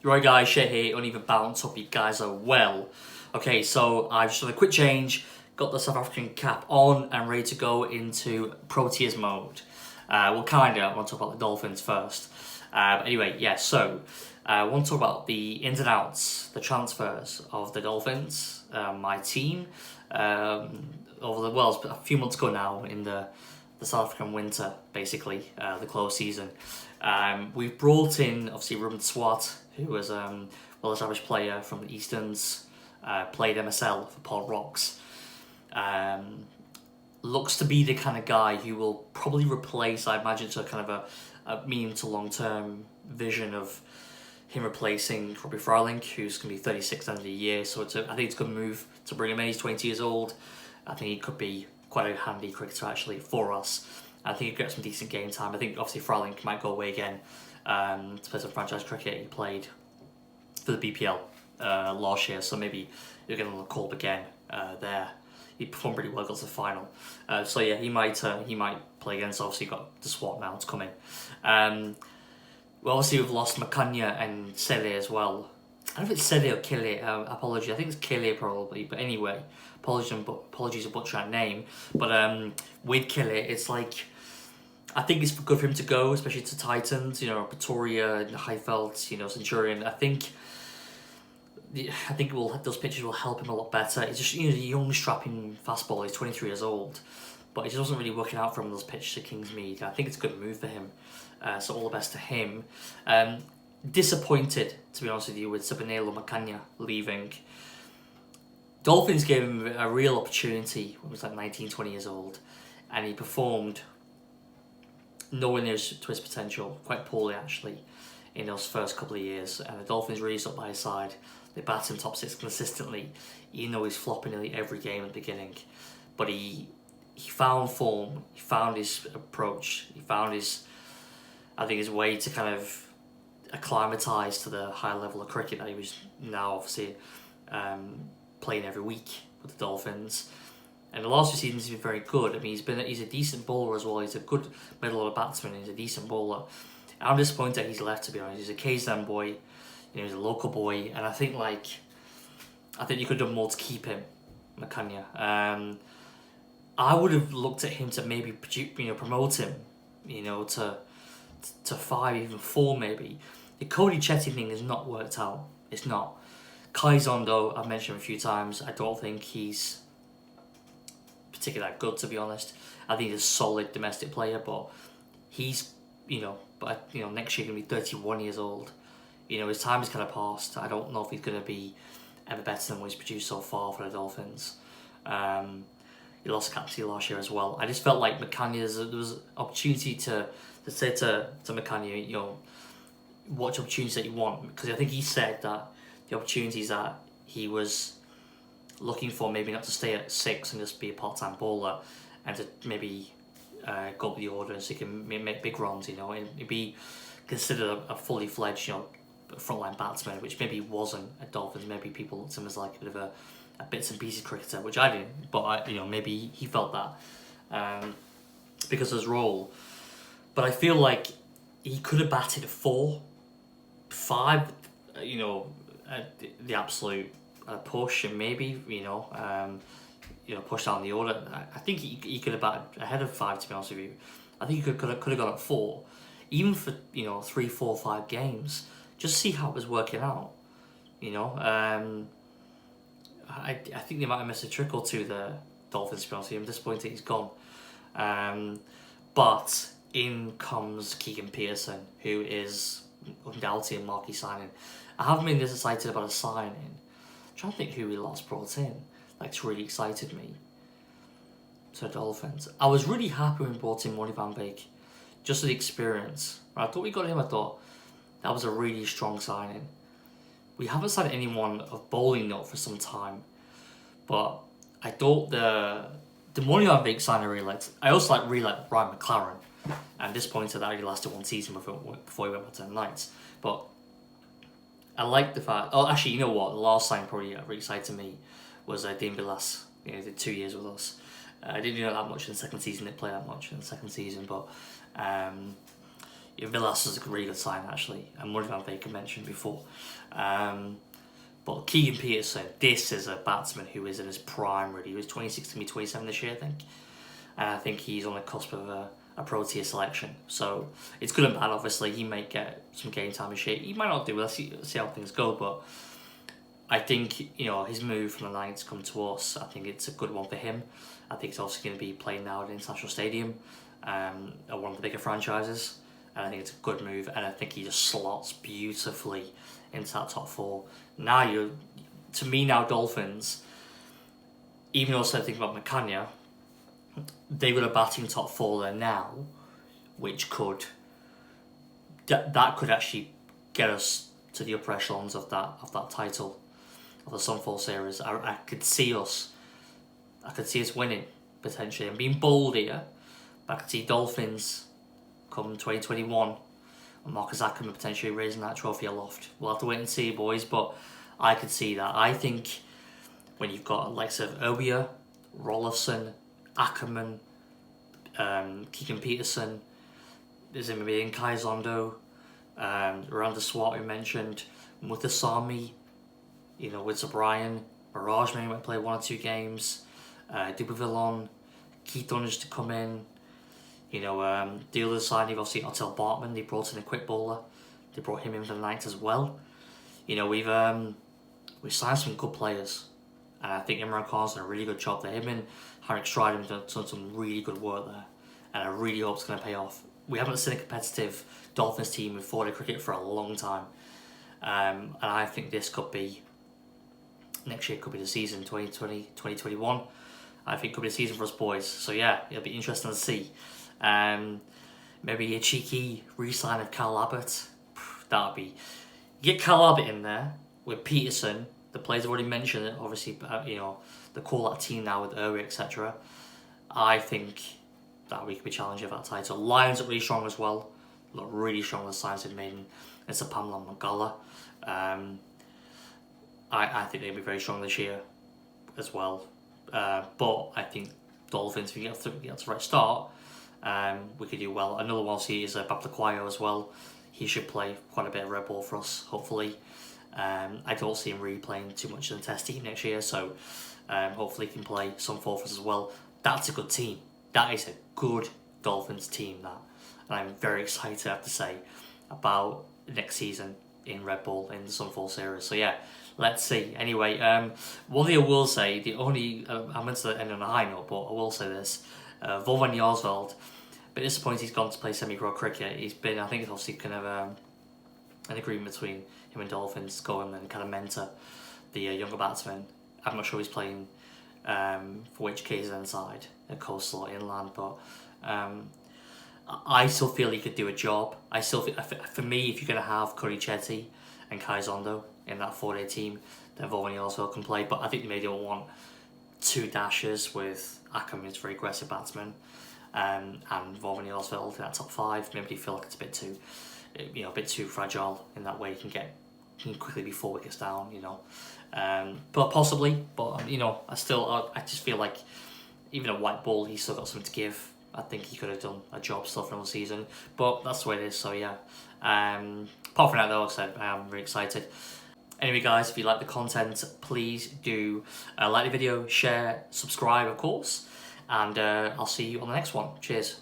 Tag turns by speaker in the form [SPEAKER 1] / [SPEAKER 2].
[SPEAKER 1] Right guys, Shay here, Uneven Balance, hope you guys are well. Okay, so I've just done a quick change, got the South African cap on and ready to go into Proteas mode. I want to talk about the Dolphins first. Anyway, yeah, so I want to talk about the ins and outs, the transfers of the Dolphins, my team, a few months ago now in the South African winter, basically, the close season. We've brought in, obviously, Ruben Swart, who was a well-established player from the Easterns, played MSL for Paul Rocks. Looks to be the kind of guy who will probably replace, I imagine, to kind of a medium to long-term vision of him replacing Robbie Fryling, who's going to be 36 end of the year. So I think it's a good move to bring him in. He's 20 years old. I think he could be quite a handy cricketer actually for us. I think he'll get some decent game time. I think obviously Fryling might go away again to play some franchise cricket. He played for the BPL last year, so maybe you'll get another call again there. He performed pretty well, got to the final. So yeah, he might play again. So obviously got the SWAT now to come in. Well, obviously we've lost Makanya and Sele as well. I don't know if it's Sele or Kile. Apologies, I think it's Kile probably. But anyway, apologies for butchering that name. But with Kile, it's like, I think it's good for him to go, especially to Titans. Pretoria, Highveld, Centurion. I think those pitches will help him a lot better. It's just, a young strapping fastball. He's 23 years old, but it just wasn't really working out for him those pitches to Kingsmead. I think it's a good move for him. So all the best to him. Disappointed, to be honest with you, with Sabanelo Makanya leaving. Dolphins gave him a real opportunity when he was like 19, 20 years old, and he performed nowhere near to his potential, quite poorly actually, in those first couple of years. And the Dolphins really stuck by his side. They bat him top six consistently, even though he's flopping nearly every game at the beginning. But he found form, he found his approach, he found his way to kind of acclimatise to the high level of cricket that he was now obviously playing every week with the Dolphins. And the last 2 seasons he's been very good. I mean, he's a decent bowler as well. He's a good middle order batsman. He's a decent bowler. I'm disappointed he's left, to be honest. He's a KZN boy. He's a local boy, and I think you could have done more to keep him, Makanya. I would have looked at him to maybe promote him, to 5, even 4 maybe. The Cody Chetty thing has not worked out. It's not. Kai Zondo, I've mentioned him a few times. I don't think he's particularly that good, to be honest. I think he's a solid domestic player, but he's next year going to be 31 years old. His time has kind of passed. I don't know if he's going to be ever better than what he's produced so far for the Dolphins. He lost captaincy last year as well. I just felt like Makanya, there was opportunity to say to Makanya, watch opportunities that you want, because I think he said that the opportunities that he was looking for, maybe not to stay at 6 and just be a part-time bowler, and to maybe go up the order so he can make big runs, and be considered a fully fledged, frontline batsman, which maybe he wasn't at Dolphins. Maybe people looked at him as like a bit of a bits and pieces cricketer, which I didn't, but maybe he felt that because of his role. But I feel like he could have batted 4, 5, the absolute push, and maybe push down the order. I think he could have batted ahead of 5, to be honest with you. I think he could have gone at 4, even for 3, 4, 5 games. Just see how it was working out. I think they might have missed a trick or two, the Dolphins, to be honest with you. I'm disappointed he's gone. But in comes Keegan Pearson, who is undoubtedly a marquee signing. I haven't been this excited about a signing. I'm trying to think who we last brought in. That's really excited me. To the Dolphins. I was really happy when we brought in Ronnie Van Beek. Just for the experience. When I thought we got him, I thought that was a really strong signing. We haven't signed anyone of bowling note for some time, but I thought the Ronnie Van Beek signing I really liked. I also really liked Ryan McLaren. I'm disappointed that only lasted 1 season before he went back to the Knights. But I like the fact. Oh, actually, you know what? The last sign probably really excited me was Dean Bilas. He did 2 years with us. I didn't do that much in the second season. Didn't play that much in the second season, but Villas is a really good sign actually, and Muddy Van Baker mentioned before. But Keegan Peterson, this is a batsman who is in his prime really. He was 26 to be 27 this year, I think. And I think he's on the cusp of a pro tier selection. So it's good and bad, obviously. He might get some game time and shit. He might not do. Let's see how things go. But I think, his move from the Knights come to us, I think it's a good one for him. I think he's also going to be playing now at the International Stadium, at one of the bigger franchises. And I think it's a good move. And I think he just slots beautifully into that top 4. Now, to me now, Dolphins, even also thinking about McCann, they got a batting top 4 there now, which could that could actually get us to the upper echelons of that title of the Sunfall Series. I could see us winning potentially. I'm being bold here, but I could see Dolphins come 2021 and Marcus Ackerman potentially raising that trophy aloft. We'll have to wait and see, boys, but I could see that. I think when you've got likes of Obier, Rollison, Ackerman, Keegan Peterson, there's maybe Kai Zondo, Miranda Swart we mentioned, Muthusami, with O'Brien, Mirage maybe might play 1 or 2 games, Dubavillon, Keith Dunnage to come in, the other side you've obviously Ottel Bartman, they brought in a quick bowler, they brought him in for the night as well. We've signed some good players, and I think Imran Khan's done a really good job there. Him and Harry Stride have done some really good work there, and I really hope it's going to pay off. We haven't seen a competitive Dolphins team with 4-day cricket for a long time, and I think this could be, next year could be the season, 2020, 2021. I think it could be the season for us boys, so yeah, it'll be interesting to see. Maybe a cheeky re-sign of Cal Abbott, that would be, get Cal Abbott in there with Peterson. The players have already mentioned it, obviously, the call-out team now with Uri, etc. I think that we could be challenging for that title. Lions are really strong as well. Look really strong with the signs they've made. It's a Pamela Mangala. I think they'll be very strong this year as well. But I think Dolphins, if you get to the right start, we could do well. Another one see is Bablaquayo as well. He should play quite a bit of red ball for us, hopefully. I don't see him really playing too much in the test team next year, so hopefully he can play some forwards as well. That's a good team. That is a good Dolphins team, that. And I'm very excited, I have to say, about next season in Red Bull in the Sunfall Series. So yeah, let's see. Anyway, one thing I will say, I meant to end on a high note, but I will say this. Volvan Jarsveld, a bit disappointed he's gone to play semi-pro cricket. He's been, I think it's obviously kind of an agreement between him and Dolphins to go and kind of mentor the younger batsmen. I'm not sure he's playing for which KZN side, coastal or inland, but I still feel he could do a job. I still feel, for me, if you're going to have Curry Chetty and Kai Zondo in that 4-day team, then Volvan Jarsveld can play. But I think maybe they'll want 2 dashes with Ackerman, who's a very aggressive batsman, and Volvan Jarsveld in that top 5. Maybe they feel like it's a bit too fragile in that way. He can quickly be 4 wickets down, but possibly. But I just feel like even a white ball, he's still got something to give. I think he could have done a job still for another season, but that's the way it is. So yeah. Apart from that, though, like I said, I'm really excited. Anyway, guys, if you like the content, please do like the video, share, subscribe, of course, and I'll see you on the next one. Cheers.